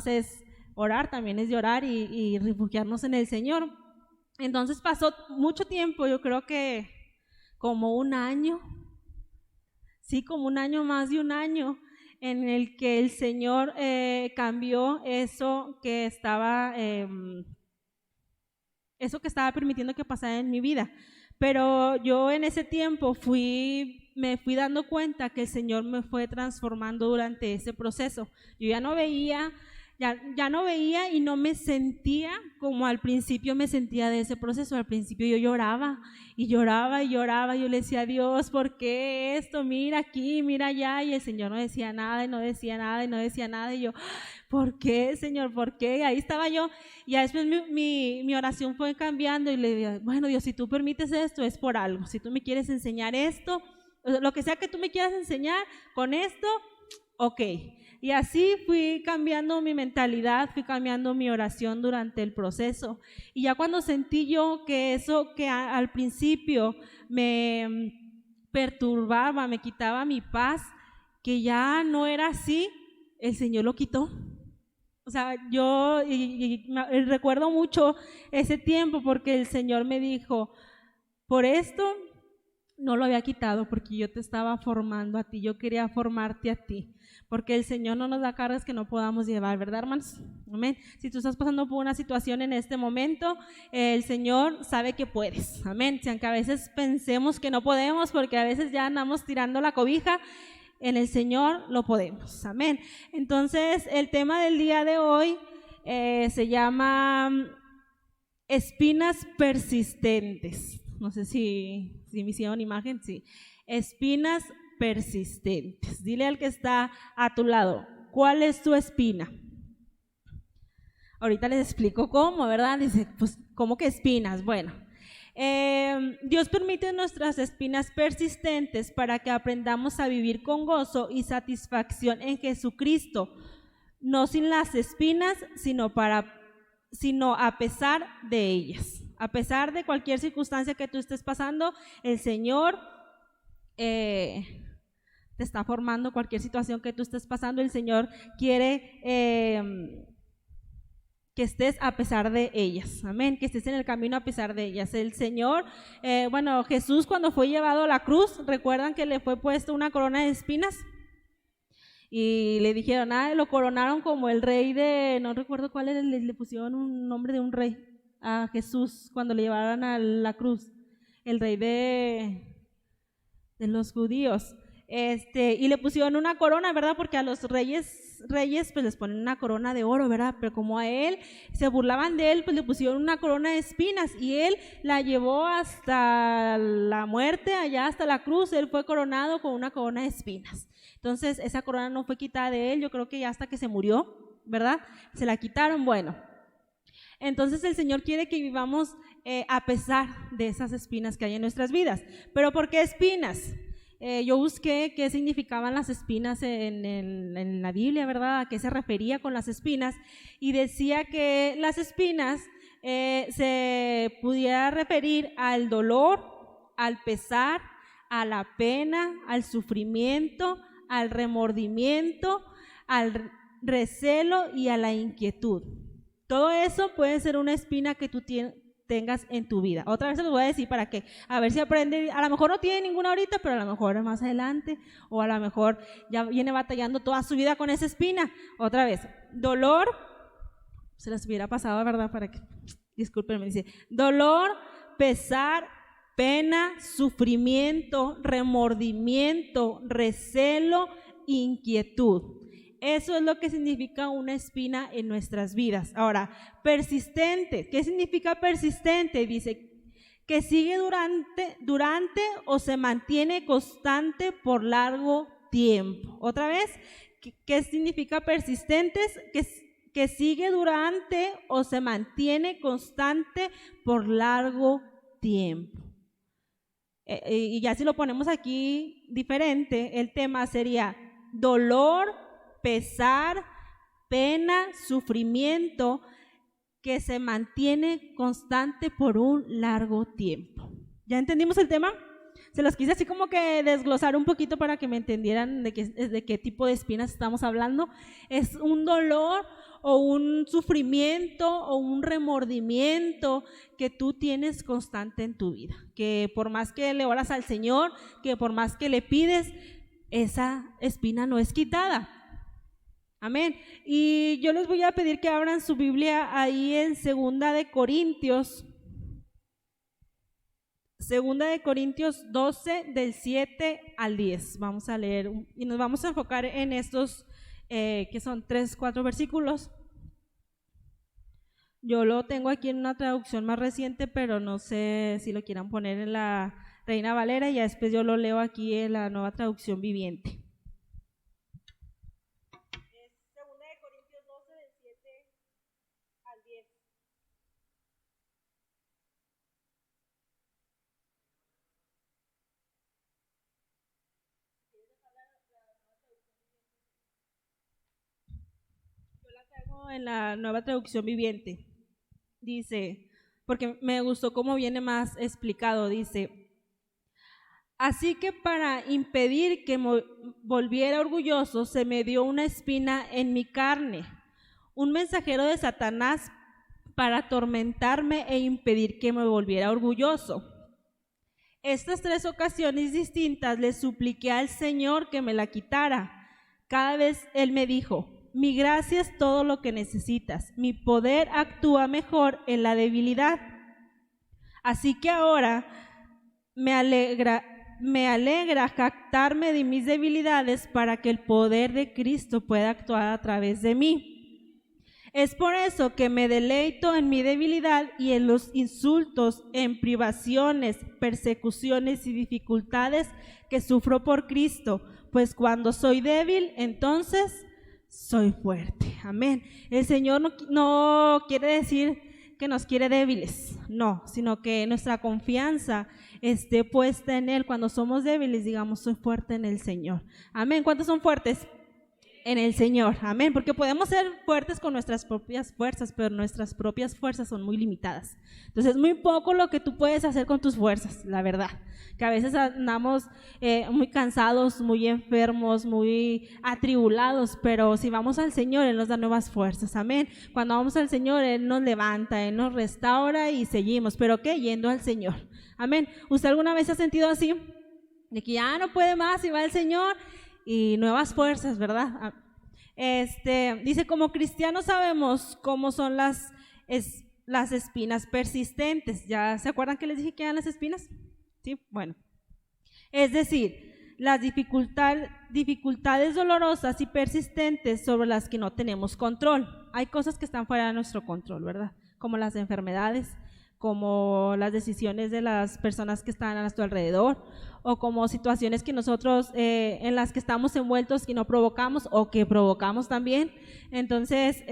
es orar, también es llorar y refugiarnos en el Señor. Entonces pasó mucho tiempo, yo creo que como un año, sí, como un año, más de un año, en el que el Señor cambió eso que estaba permitiendo que pasara en mi vida. Pero yo en ese tiempo me fui dando cuenta que el Señor me fue transformando durante ese proceso. Yo ya no veía y no me sentía como al principio me sentía de ese proceso. Al principio yo lloraba y lloraba y lloraba. Yo le decía a Dios, ¿por qué esto? Mira aquí, mira allá. Y el Señor no decía nada y no decía nada y no decía nada. Y yo, ¿por qué, Señor? ¿Por qué? Y ahí estaba yo. Y después mi oración fue cambiando y le dije, bueno, Dios, si tú permites esto es por algo. Si tú me quieres enseñar esto, lo que sea que tú me quieras enseñar con esto, ok. Y así fui cambiando mi mentalidad, fui cambiando mi oración durante el proceso. Y ya cuando sentí yo que eso que al principio me perturbaba, me quitaba mi paz, que ya no era así, el Señor lo quitó. O sea, yo recuerdo mucho ese tiempo porque el Señor me dijo, por esto no lo había quitado porque yo te estaba formando a ti, yo quería formarte a ti, porque el Señor no nos da cargas que no podamos llevar, ¿verdad, hermanos? Amén. Si tú estás pasando por una situación en este momento, el Señor sabe que puedes, amén. Si aunque a veces pensemos que no podemos porque a veces ya andamos tirando la cobija, en el Señor lo podemos, amén. Entonces el tema del día de hoy se llama espinas persistentes. No sé si me hicieron imagen, sí. Espinas persistentes. Dile al que está a tu lado, ¿cuál es tu espina? Ahorita les explico cómo, ¿verdad? Dice, pues, ¿cómo que espinas? Bueno, Dios permite nuestras espinas persistentes para que aprendamos a vivir con gozo y satisfacción en Jesucristo, no sin las espinas, sino a pesar de ellas. A pesar de cualquier circunstancia que tú estés pasando, el Señor te está formando. Cualquier situación que tú estés pasando, el Señor quiere que estés a pesar de ellas, amén, que estés en el camino a pesar de ellas. El Señor, Jesús cuando fue llevado a la cruz, ¿recuerdan que le fue puesto una corona de espinas? Y le dijeron, lo coronaron como el rey de, no recuerdo cuál era, le pusieron un nombre de un rey a Jesús cuando le llevaron a la cruz, el rey de los judíos, y le pusieron una corona, ¿verdad? Porque a los reyes pues les ponen una corona de oro, ¿verdad? Pero como a él se burlaban de él, pues le pusieron una corona de espinas y él la llevó hasta la muerte, allá hasta la cruz. Él fue coronado con una corona de espinas. Entonces esa corona no fue quitada de él, yo creo que ya hasta que se murió, ¿verdad? Se la quitaron. Bueno, entonces el Señor quiere que vivamos a pesar de esas espinas que hay en nuestras vidas. ¿Pero por qué espinas? Yo busqué qué significaban las espinas en la Biblia, ¿verdad? ¿A qué se refería con las espinas? Y decía que las espinas se pudiera referir al dolor, al pesar, a la pena, al sufrimiento, al remordimiento, al recelo y a la inquietud. Todo eso puede ser una espina que tú tengas en tu vida. Otra vez se los voy a decir para que, a ver si aprende. A lo mejor no tiene ninguna ahorita, pero a lo mejor más adelante, o a lo mejor ya viene batallando toda su vida con esa espina. Otra vez, dolor, se las hubiera pasado, ¿verdad? Para que, discúlpenme, dice, dolor, pesar, pena, sufrimiento, remordimiento, recelo, inquietud. Eso es lo que significa una espina en nuestras vidas. Ahora, persistente. ¿Qué significa persistente? Dice que sigue durante o se mantiene constante por largo tiempo. Otra vez, ¿qué significa persistentes? Que sigue durante o se mantiene constante por largo tiempo. Y ya si lo ponemos aquí diferente, el tema sería dolor, pesar, pena, sufrimiento, que se mantiene constante por un largo tiempo. ¿Ya entendimos el tema? Se los quise así como que desglosar un poquito para que me entendieran de qué tipo de espinas estamos hablando. Es un dolor o un sufrimiento o un remordimiento que tú tienes constante en tu vida, que por más que le oras al Señor, que por más que le pides, esa espina no es quitada. Amén. Y yo les voy a pedir que abran su Biblia ahí en Segunda de Corintios 12, del 7 al 10. Vamos a leer y nos vamos a enfocar en estos que son 3, 4 versículos. Yo lo tengo aquí en una traducción más reciente, pero no sé si lo quieran poner en la Reina Valera, y ya después yo lo leo aquí en la Nueva Traducción Viviente. Segunda de Corintios 12, del 7 al 10. Yo la traigo en la Nueva Traducción Viviente. Dice, porque me gustó cómo viene más explicado, dice: así que para impedir que me volviera orgulloso, se me dio una espina en mi carne, un mensajero de Satanás para atormentarme e impedir que me volviera orgulloso. Estas 3 ocasiones distintas le supliqué al Señor que me la quitara. Cada vez Él me dijo: mi gracia es todo lo que necesitas, mi poder actúa mejor en la debilidad. Así que ahora me alegra jactarme de mis debilidades para que el poder de Cristo pueda actuar a través de mí. Es por eso que me deleito en mi debilidad y en los insultos, en privaciones, persecuciones y dificultades que sufro por Cristo, pues cuando soy débil, entonces soy fuerte. Amén. El Señor no quiere decir que nos quiere débiles, no, sino que nuestra confianza esté puesta en Él. Cuando somos débiles, digamos: soy fuerte en el Señor. Amén. ¿Cuántos son fuertes? En el Señor. Amén. Porque podemos ser fuertes con nuestras propias fuerzas, pero nuestras propias fuerzas son muy limitadas. Entonces es muy poco lo que tú puedes hacer con tus fuerzas, la verdad. Que a veces andamos muy cansados, muy enfermos, muy atribulados, pero si vamos al Señor, Él nos da nuevas fuerzas. Amén. Cuando vamos al Señor, Él nos levanta, Él nos restaura y seguimos. ¿Pero qué? Yendo al Señor. Amén. ¿Usted alguna vez se ha sentido así? De que ya no puede más y va al Señor y nuevas fuerzas, ¿verdad? Dice: como cristianos sabemos cómo son las espinas persistentes. ¿Ya se acuerdan que les dije que eran las espinas? Sí, bueno. Es decir, las dificultades dolorosas y persistentes sobre las que no tenemos control. Hay cosas que están fuera de nuestro control, ¿verdad? Como las enfermedades, como las decisiones de las personas que están a nuestro alrededor, o como situaciones que nosotros en las que estamos envueltos y no provocamos o que provocamos también. Entonces,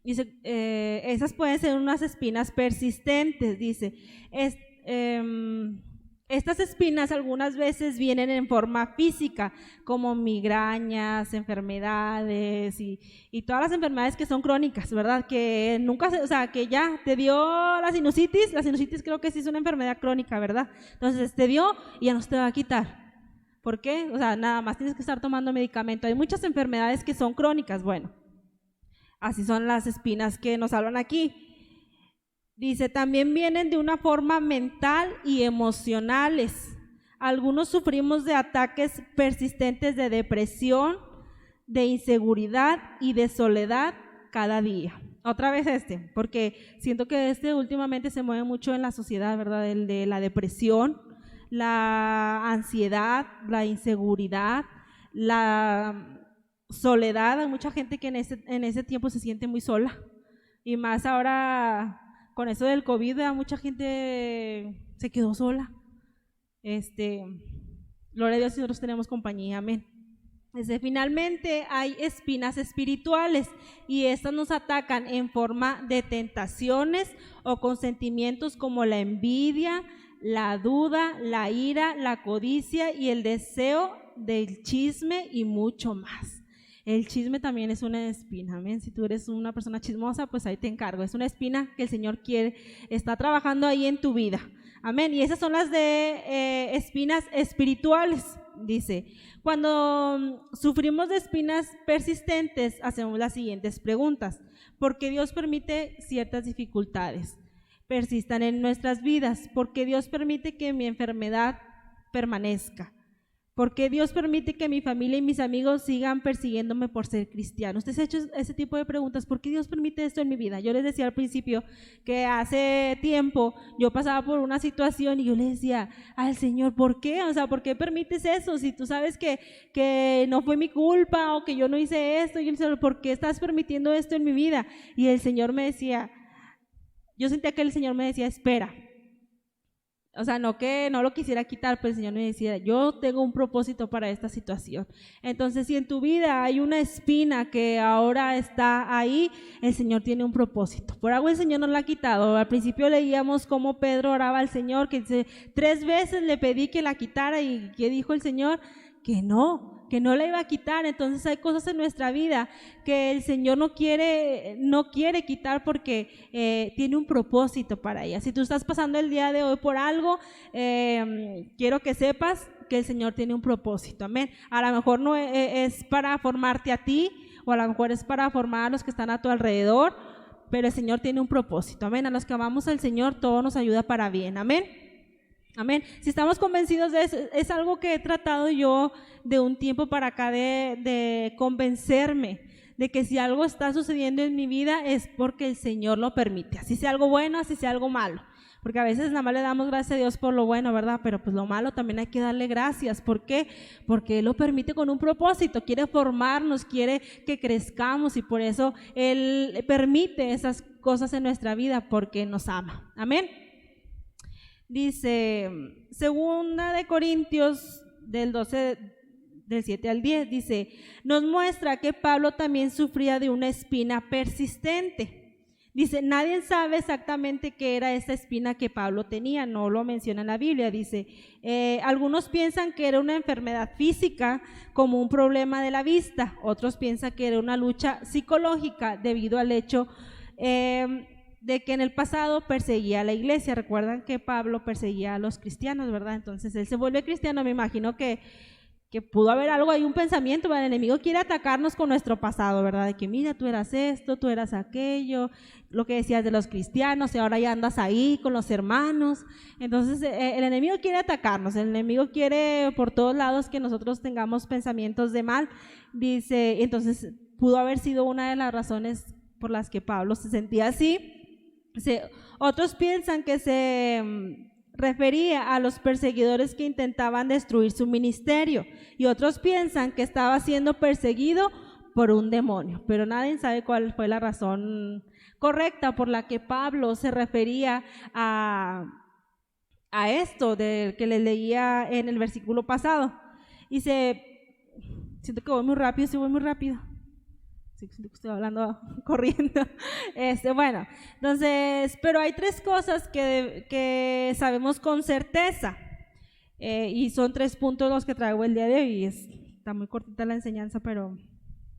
dice, esas pueden ser unas espinas persistentes, dice. Estas espinas algunas veces vienen en forma física, como migrañas, enfermedades y todas las enfermedades que son crónicas, ¿verdad? Que nunca, o sea, que ya te dio la sinusitis creo que sí es una enfermedad crónica, ¿verdad? Entonces te dio y ya no se te va a quitar. ¿Por qué? O sea, nada más tienes que estar tomando medicamento. Hay muchas enfermedades que son crónicas, bueno, así son las espinas que nos hablan aquí. Dice, también vienen de una forma mental y emocionales. Algunos sufrimos de ataques persistentes de depresión, de inseguridad y de soledad cada día. Otra vez porque siento que últimamente se mueve mucho en la sociedad, ¿verdad? El de la depresión, la ansiedad, la inseguridad, la soledad. Hay mucha gente que en ese tiempo se siente muy sola, y más ahora con eso del COVID, mucha gente se quedó sola. Gloria a Dios, nosotros tenemos compañía, amén. Finalmente hay espinas espirituales, y estas nos atacan en forma de tentaciones o con sentimientos como la envidia, la duda, la ira, la codicia y el deseo del chisme y mucho más. El chisme también es una espina, amén. Si tú eres una persona chismosa, pues ahí te encargo. Es una espina que el Señor está trabajando ahí en tu vida, amén. Y esas son las de espinas espirituales, dice. Cuando sufrimos de espinas persistentes, hacemos las siguientes preguntas. ¿Por qué Dios permite ciertas dificultades persistan en nuestras vidas? ¿Por qué Dios permite que mi enfermedad permanezca? ¿Por qué Dios permite que mi familia y mis amigos sigan persiguiéndome por ser cristiano? ¿Usted se ha hecho ese tipo de preguntas? ¿Por qué Dios permite esto en mi vida? Yo les decía al principio que hace tiempo yo pasaba por una situación y yo le decía al Señor, ¿por qué? O sea, ¿por qué permites eso? Si tú sabes que no fue mi culpa o que yo no hice esto, ¿por qué estás permitiendo esto en mi vida? Y el Señor me decía, yo sentía que el Señor me decía, espera. O sea, no que no lo quisiera quitar, pero el Señor me decía, yo tengo un propósito para esta situación. Entonces, si en tu vida hay una espina que ahora está ahí, el Señor tiene un propósito. Por algo el Señor nos la ha quitado. Al principio leíamos cómo Pedro oraba al Señor, que dice, 3 veces le pedí que la quitara, y ¿qué dijo el Señor? Que no la iba a quitar. Entonces hay cosas en nuestra vida que el Señor no quiere quitar porque tiene un propósito para ella. Si tú estás pasando el día de hoy por algo, quiero que sepas que el Señor tiene un propósito, amén. A lo mejor no es para formarte a ti, o a lo mejor es para formar a los que están a tu alrededor, pero el Señor tiene un propósito, amén. A los que amamos al Señor, todo nos ayuda para bien, amén. Amén. Si estamos convencidos de eso, es algo que he tratado yo de un tiempo para acá de convencerme de que si algo está sucediendo en mi vida es porque el Señor lo permite, así sea algo bueno, así sea algo malo, porque a veces nada más le damos gracias a Dios por lo bueno, ¿verdad? Pero pues lo malo también hay que darle gracias. ¿Por qué? Porque Él lo permite con un propósito, quiere formarnos, quiere que crezcamos, y por eso Él permite esas cosas en nuestra vida porque nos ama, amén. Dice, 2 Corintios del 12, del 7 al 10, dice, nos muestra que Pablo también sufría de una espina persistente. Dice, nadie sabe exactamente qué era esa espina que Pablo tenía, no lo menciona en la Biblia. Dice, algunos piensan que era una enfermedad física, como un problema de la vista. Otros piensan que era una lucha psicológica debido al hecho de que en el pasado perseguía a la iglesia. Recuerdan que Pablo perseguía a los cristianos, ¿verdad? Entonces él se vuelve cristiano. Me imagino que pudo haber algo ahí, un pensamiento, ¿verdad? El enemigo quiere atacarnos con nuestro pasado, ¿verdad? De que mira, tú eras esto, tú eras aquello, lo que decías de los cristianos, y ahora ya andas ahí con los hermanos. Entonces el enemigo quiere atacarnos, el enemigo quiere por todos lados que nosotros tengamos pensamientos de mal. Dice, entonces pudo haber sido una de las razones por las que Pablo se sentía así. Otros piensan que se refería a los perseguidores que intentaban destruir su ministerio, y otros piensan que estaba siendo perseguido por un demonio, pero nadie sabe cuál fue la razón correcta por la que Pablo se refería a esto de que les leía en el versículo pasado. Y siento que voy muy rápido, estoy hablando corriendo. Bueno, entonces, pero hay 3 cosas que sabemos con certeza, y son 3 puntos los que traigo el día de hoy. Está muy cortita la enseñanza, pero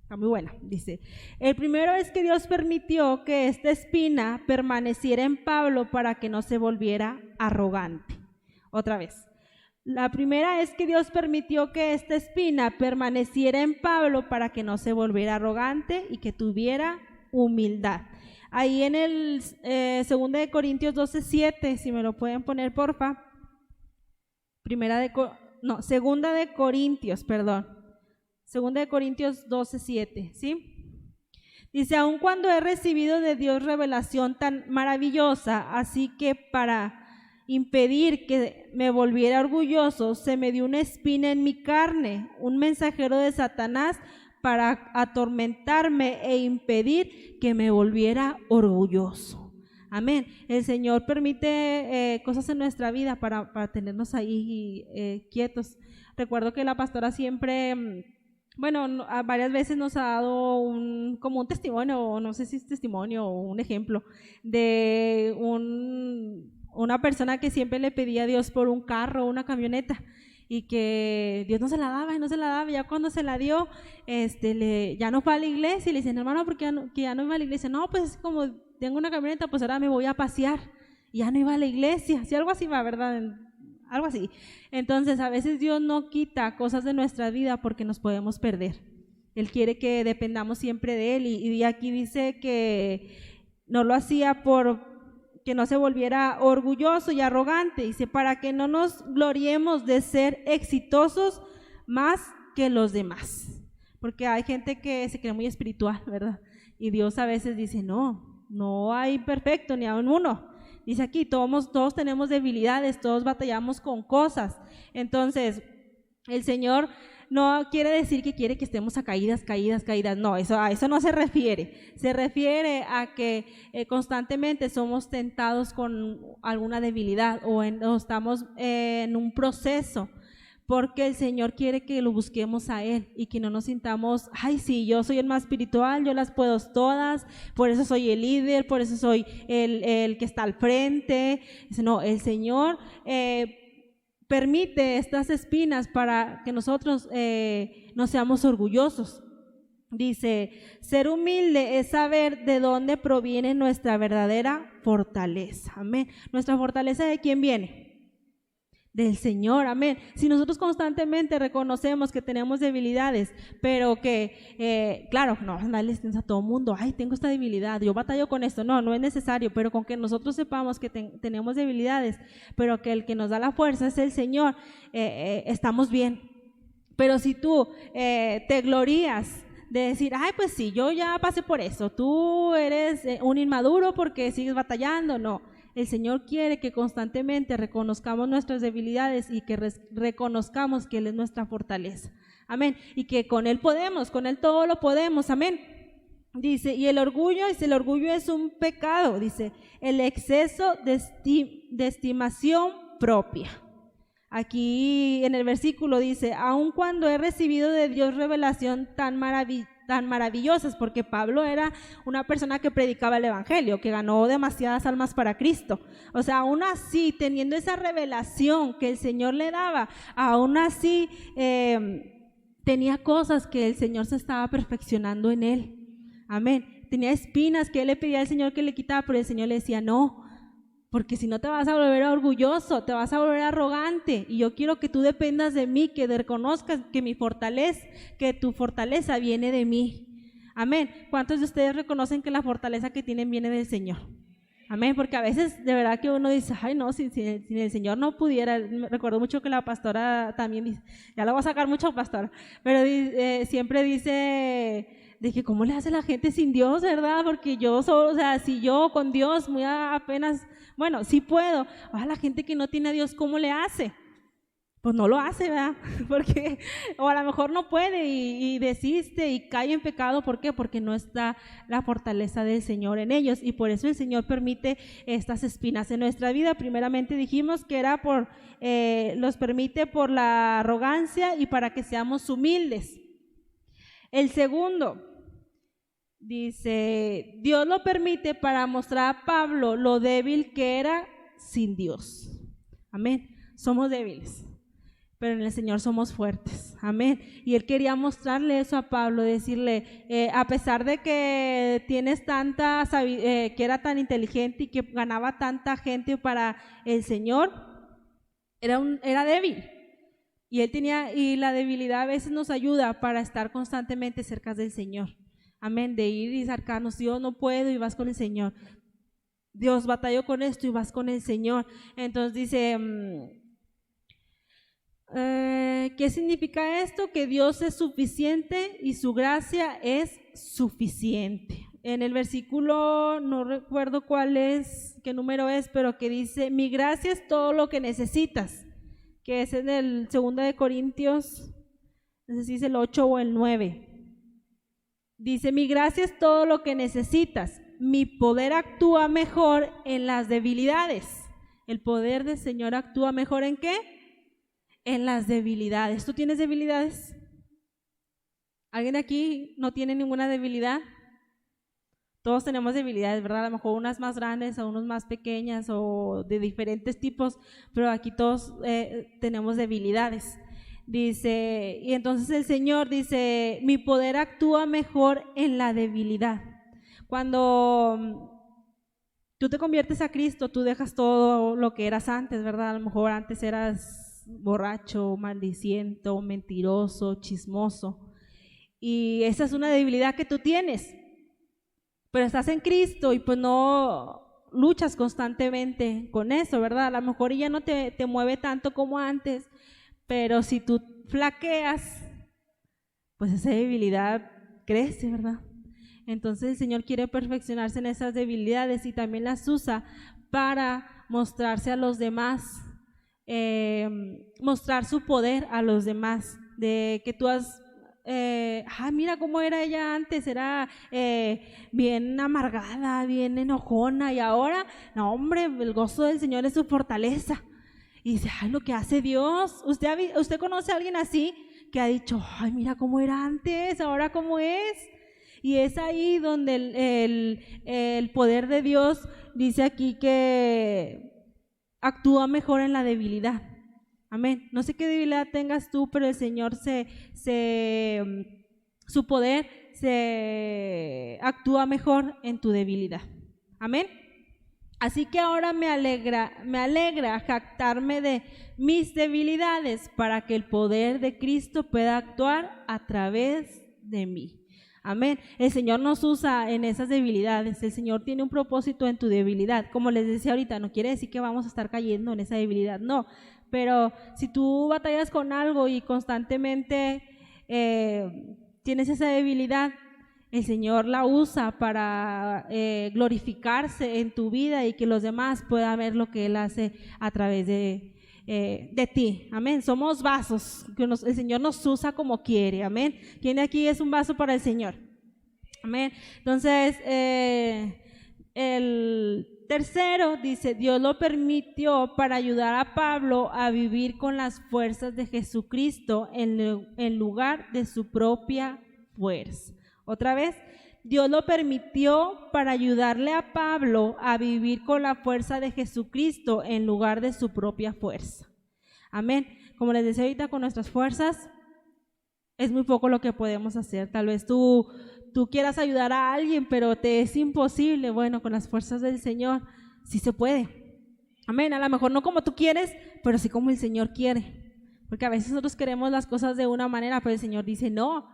está muy buena. Dice, el primero es que Dios permitió que esta espina permaneciera en Pablo para que no se volviera arrogante. Otra vez. La primera es que Dios permitió que esta espina permaneciera en Pablo para que no se volviera arrogante y que tuviera humildad. Ahí en el 2 Corintios 12:7, si me lo pueden poner, porfa. 2 Corintios 12:7, ¿sí? Dice, aun cuando he recibido de Dios revelación tan maravillosa, así que para impedir que me volviera orgulloso, se me dio una espina en mi carne, un mensajero de Satanás para atormentarme e impedir que me volviera orgulloso. Amén. El Señor permite cosas en nuestra vida para tenernos ahí quietos. Recuerdo que la pastora siempre, varias veces nos ha dado como un testimonio, o no sé si es testimonio o un ejemplo, de una persona que siempre le pedía a Dios por un carro o una camioneta, y que Dios no se la daba y no se la daba. Ya cuando se la dio, ya no fue a la iglesia y le dicen, hermano, ¿por qué ya no iba a la iglesia? No, pues como tengo una camioneta, pues ahora me voy a pasear. Y ya no iba a la iglesia, si algo así va, ¿verdad? Algo así. Entonces a veces Dios no quita cosas de nuestra vida porque nos podemos perder. Él quiere que dependamos siempre de Él, y aquí dice que no lo hacía por que no se volviera orgulloso y arrogante, dice, para que no nos gloriemos de ser exitosos más que los demás, porque hay gente que se cree muy espiritual, ¿verdad? Y Dios a veces dice, no hay perfecto ni aún uno. Dice aquí, todos tenemos debilidades, todos batallamos con cosas. Entonces, el Señor no quiere decir que quiere que estemos a caídas, no, a eso no se refiere a que constantemente somos tentados con alguna debilidad o estamos en un proceso, porque el Señor quiere que lo busquemos a Él y que no nos sintamos, ay sí, yo soy el más espiritual, yo las puedo todas, por eso soy el líder, por eso soy el que está al frente. No, el Señor permite estas espinas para que nosotros no seamos orgullosos. Dice, ser humilde es saber de dónde proviene nuestra verdadera fortaleza. Amén. ¿Nuestra fortaleza de quién viene? Del Señor, amén. Si nosotros constantemente reconocemos que tenemos debilidades, pero que, claro, no andarles a todo mundo, ay, tengo esta debilidad, yo batallo con esto, no es necesario, pero con que nosotros sepamos que tenemos debilidades, pero que el que nos da la fuerza es el Señor, estamos bien. Pero si tú te glorías de decir, ay, pues sí, yo ya pasé por eso, tú eres un inmaduro porque sigues batallando, no. El Señor quiere que constantemente reconozcamos nuestras debilidades y que reconozcamos que Él es nuestra fortaleza. Amén. Y que con Él podemos, con Él todo lo podemos. Amén. Dice, y el orgullo es un pecado. Dice, el exceso de estimación propia. Aquí en el versículo dice, aun cuando he recibido de Dios revelación tan maravillosas, porque Pablo era una persona que predicaba el evangelio, que ganó demasiadas almas para Cristo. O sea, aún así, teniendo esa revelación que el Señor le daba, aún así tenía cosas que el Señor se estaba perfeccionando en él. Amén. Tenía espinas que él le pedía al Señor que le quitara, pero el Señor le decía, no, porque si no te vas a volver orgulloso, te vas a volver arrogante, y yo quiero que tú dependas de mí, que reconozcas que tu fortaleza viene de mí. Amén. ¿Cuántos de ustedes reconocen que la fortaleza que tienen viene del Señor? Amén, porque a veces de verdad que uno dice, ay no, si el Señor no pudiera. Recuerdo mucho que la pastora también dice, ya la voy a sacar mucho, pastora, pero siempre dice de que cómo le hace la gente sin Dios, ¿verdad? Porque yo solo, o sea, si yo con Dios muy apenas, bueno, sí puedo. La gente que no tiene a Dios, ¿cómo le hace? Pues no lo hace, ¿verdad? Porque, o a lo mejor no puede y desiste y cae en pecado. ¿Por qué? Porque no está la fortaleza del Señor en ellos, y por eso el Señor permite estas espinas en nuestra vida. Primeramente dijimos que era los permite por la arrogancia y para que seamos humildes. El segundo, dice, Dios lo permite para mostrar a Pablo lo débil que era sin Dios. Amén. Somos débiles, pero en el Señor somos fuertes. Amén. Y Él quería mostrarle eso a Pablo, decirle, a pesar de que tienes que era tan inteligente y que ganaba tanta gente para el Señor, era débil. Y la debilidad a veces nos ayuda para estar constantemente cerca del Señor. Amén, de ir y acercarnos. Dios, no puedo, y vas con el Señor. Dios, batallo con esto, y vas con el Señor. Entonces dice, ¿qué significa esto? Que Dios es suficiente y su gracia es suficiente. En el versículo, no recuerdo qué número es, pero que dice, mi gracia es todo lo que necesitas, que es en el 2 de Corintios, no sé si es el 8 o el 9. Dice, mi gracia es todo lo que necesitas, mi poder actúa mejor en las debilidades. El poder del Señor actúa mejor ¿en qué? En las debilidades. ¿Tú tienes debilidades? ¿Alguien de aquí no tiene ninguna debilidad? Todos tenemos debilidades, ¿verdad? A lo mejor unas más grandes o unas más pequeñas o de diferentes tipos, pero aquí todos tenemos debilidades. Dice, y entonces el Señor dice, mi poder actúa mejor en la debilidad. Cuando tú te conviertes a Cristo, tú dejas todo lo que eras antes, ¿verdad? A lo mejor antes eras borracho, maldiciento, mentiroso, chismoso. Y esa es una debilidad que tú tienes. Pero estás en Cristo y pues no luchas constantemente con eso, ¿verdad? A lo mejor ya no te mueve tanto como antes, pero si tú flaqueas, pues esa debilidad crece, ¿verdad? Entonces el Señor quiere perfeccionarse en esas debilidades y también las usa para mostrarse a los demás, mostrar su poder a los demás, de que tú has mira cómo era ella antes, era bien amargada, bien enojona, y ahora, no hombre, el gozo del Señor es su fortaleza. Y dice, ay, lo que hace Dios. ¿Usted conoce a alguien así que ha dicho, ay, mira cómo era antes, ahora cómo es? Y es ahí donde el poder de Dios dice aquí que actúa mejor en la debilidad. Amén. No sé qué debilidad tengas tú, pero el Señor su poder se actúa mejor en tu debilidad. Amén. Así que ahora me alegra jactarme de mis debilidades para que el poder de Cristo pueda actuar a través de mí. Amén. El Señor nos usa en esas debilidades. El Señor tiene un propósito en tu debilidad. Como les decía ahorita, no quiere decir que vamos a estar cayendo en esa debilidad, no. Pero si tú batallas con algo y constantemente tienes esa debilidad, el Señor la usa para glorificarse en tu vida y que los demás puedan ver lo que Él hace a través de ti. Amén. Somos vasos, el Señor nos usa como quiere. Amén. ¿Quién de aquí es un vaso para el Señor? Amén. Entonces, el tercero dice, Dios lo permitió para ayudar a Pablo a vivir con las fuerzas de Jesucristo en lugar de su propia fuerza. Otra vez, Dios lo permitió para ayudarle a Pablo a vivir con la fuerza de Jesucristo en lugar de su propia fuerza. Amén. Como les decía ahorita, con nuestras fuerzas es muy poco lo que podemos hacer. Tal vez tú quieras ayudar a alguien, pero te es imposible. Bueno, con las fuerzas del Señor sí se puede. Amén. A lo mejor no como tú quieres, pero sí como el Señor quiere. Porque a veces nosotros queremos las cosas de una manera, pero el Señor dice, no,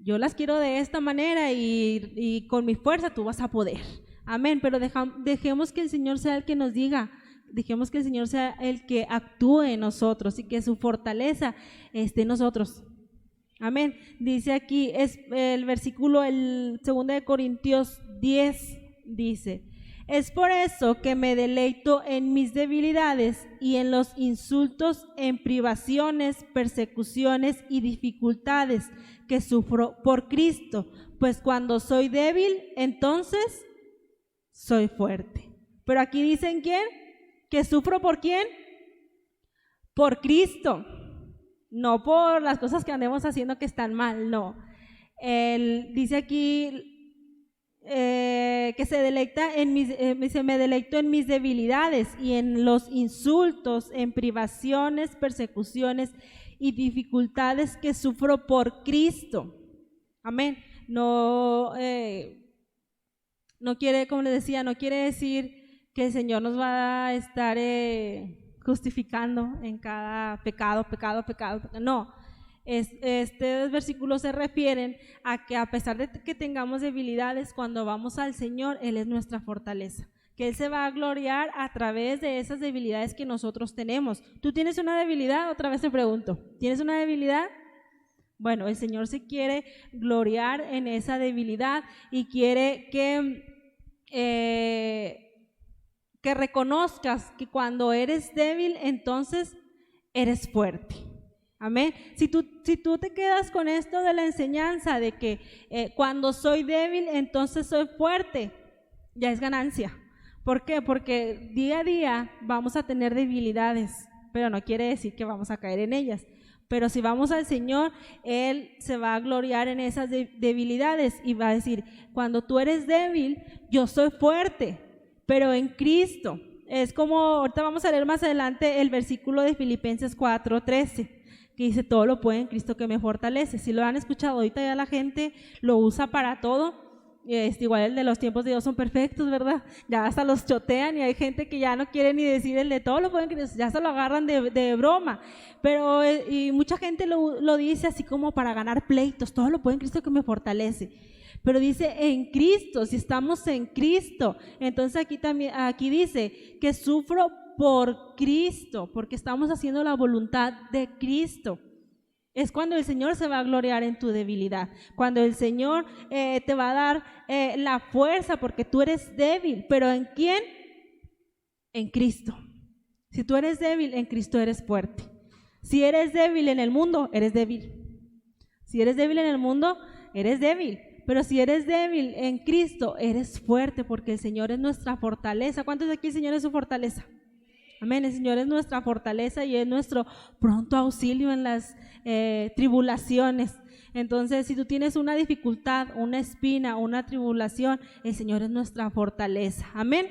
yo las quiero de esta manera y con mi fuerza tú vas a poder. Amén. Pero dejemos que el Señor sea el que nos diga, dejemos que el Señor sea el que actúe en nosotros y que su fortaleza esté en nosotros. Amén. Dice aquí, es el versículo, el 2 de Corintios 10, dice, es por eso que me deleito en mis debilidades y en los insultos, en privaciones, persecuciones y dificultades que sufro por Cristo, pues cuando soy débil, entonces soy fuerte. Pero aquí dicen ¿quién? ¿Que sufro por quién? Por Cristo. No por las cosas que andemos haciendo que están mal, no. Él dice aquí que me deleito en mis debilidades y en los insultos, en privaciones, persecuciones y dificultades que sufro por Cristo. Amén. No quiere, como les decía, no quiere decir que el Señor nos va a estar justificando en cada pecado. No, estos versículos se refieren a que a pesar de que tengamos debilidades, cuando vamos al Señor, Él es nuestra fortaleza, que Él se va a gloriar a través de esas debilidades que nosotros tenemos. ¿Tú tienes una debilidad? Otra vez te pregunto, ¿tienes una debilidad? Bueno, el Señor se quiere gloriar en esa debilidad y quiere que reconozcas que cuando eres débil, entonces eres fuerte. Amén. Si tú te quedas con esto de la enseñanza de que cuando soy débil, entonces soy fuerte, ya es ganancia. ¿Por qué? Porque día a día vamos a tener debilidades, pero no quiere decir que vamos a caer en ellas. Pero si vamos al Señor, Él se va a gloriar en esas debilidades y va a decir, cuando tú eres débil, yo soy fuerte, pero en Cristo. Es como, ahorita vamos a leer más adelante el versículo de Filipenses 4:13, que dice, todo lo puede en Cristo que me fortalece. Si lo han escuchado, ahorita ya la gente lo usa para todo. Igual el de los tiempos de Dios son perfectos, ¿verdad? Ya hasta los chotean y hay gente que ya no quiere ni decir el de todo lo pueden Cristo, ya se lo agarran de broma. Pero y mucha gente lo dice así como para ganar pleitos, todo lo puede en Cristo que me fortalece. Pero dice en Cristo, si estamos en Cristo. Entonces aquí dice que sufro por Cristo, porque estamos haciendo la voluntad de Cristo. Es cuando el Señor se va a gloriar en tu debilidad, cuando el Señor te va a dar la fuerza, porque tú eres débil. ¿Pero en quién? En Cristo. Si tú eres débil, en Cristo eres fuerte. Si eres débil en el mundo, eres débil. Si eres débil en el mundo, eres débil. Pero si eres débil en Cristo, eres fuerte, porque el Señor es nuestra fortaleza. ¿Cuántos de aquí el Señor es su fortaleza? Amén, el Señor es nuestra fortaleza y es nuestro pronto auxilio en las tribulaciones. Entonces, si tú tienes una dificultad, una espina, una tribulación, el Señor es nuestra fortaleza. Amén.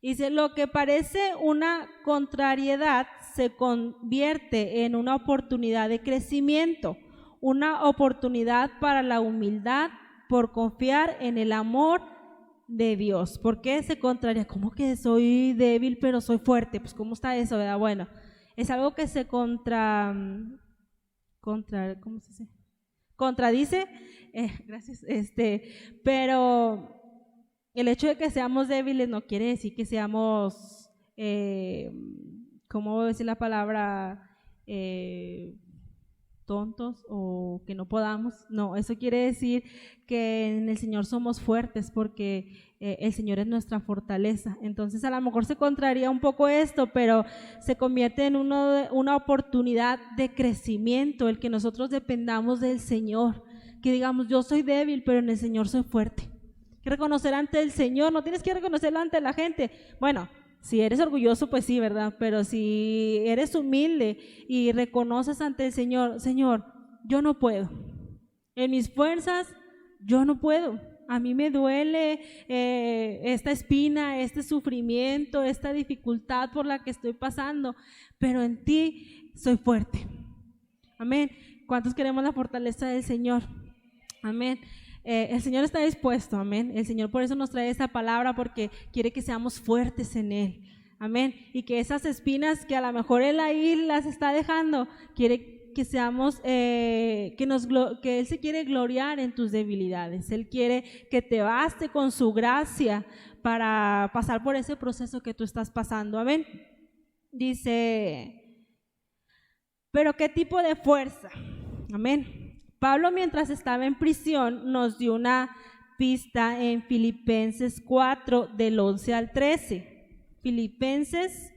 Dice, lo que parece una contrariedad se convierte en una oportunidad de crecimiento, una oportunidad para la humildad por confiar en el amor de Dios. ¿Por qué se contraria? ¿Cómo que soy débil pero soy fuerte? Pues ¿cómo está eso, verdad? Bueno, es algo que se ¿cómo se dice? Contradice, gracias, pero el hecho de que seamos débiles no quiere decir que seamos, ¿cómo voy a decir la palabra? Tontos o que no podamos. No, eso quiere decir que en el Señor somos fuertes, porque el Señor es nuestra fortaleza. Entonces a lo mejor se contraría un poco esto, pero se convierte en una oportunidad de crecimiento, el que nosotros dependamos del Señor, que digamos, yo soy débil, pero en el Señor soy fuerte. Que reconocer ante el Señor, no tienes que reconocerlo ante la gente. Bueno, si eres orgulloso, pues sí, ¿verdad? Pero si eres humilde y reconoces ante el Señor, Señor, yo no puedo. En mis fuerzas, yo no puedo. A mí me duele esta espina, este sufrimiento, esta dificultad por la que estoy pasando, pero en ti soy fuerte. Amén. ¿Cuántos queremos la fortaleza del Señor? Amén. El Señor está dispuesto, amén. El Señor por eso nos trae esa palabra, porque quiere que seamos fuertes en Él, amén. Y que esas espinas que a lo mejor Él ahí las está dejando, quiere que seamos, que Él se quiere gloriar en tus debilidades. Él quiere que te baste con su gracia para pasar por ese proceso que tú estás pasando, amén. Dice, pero ¿qué tipo de fuerza? Amén. Pablo, mientras estaba en prisión, nos dio una pista en Filipenses 4, del 11 al 13. Filipenses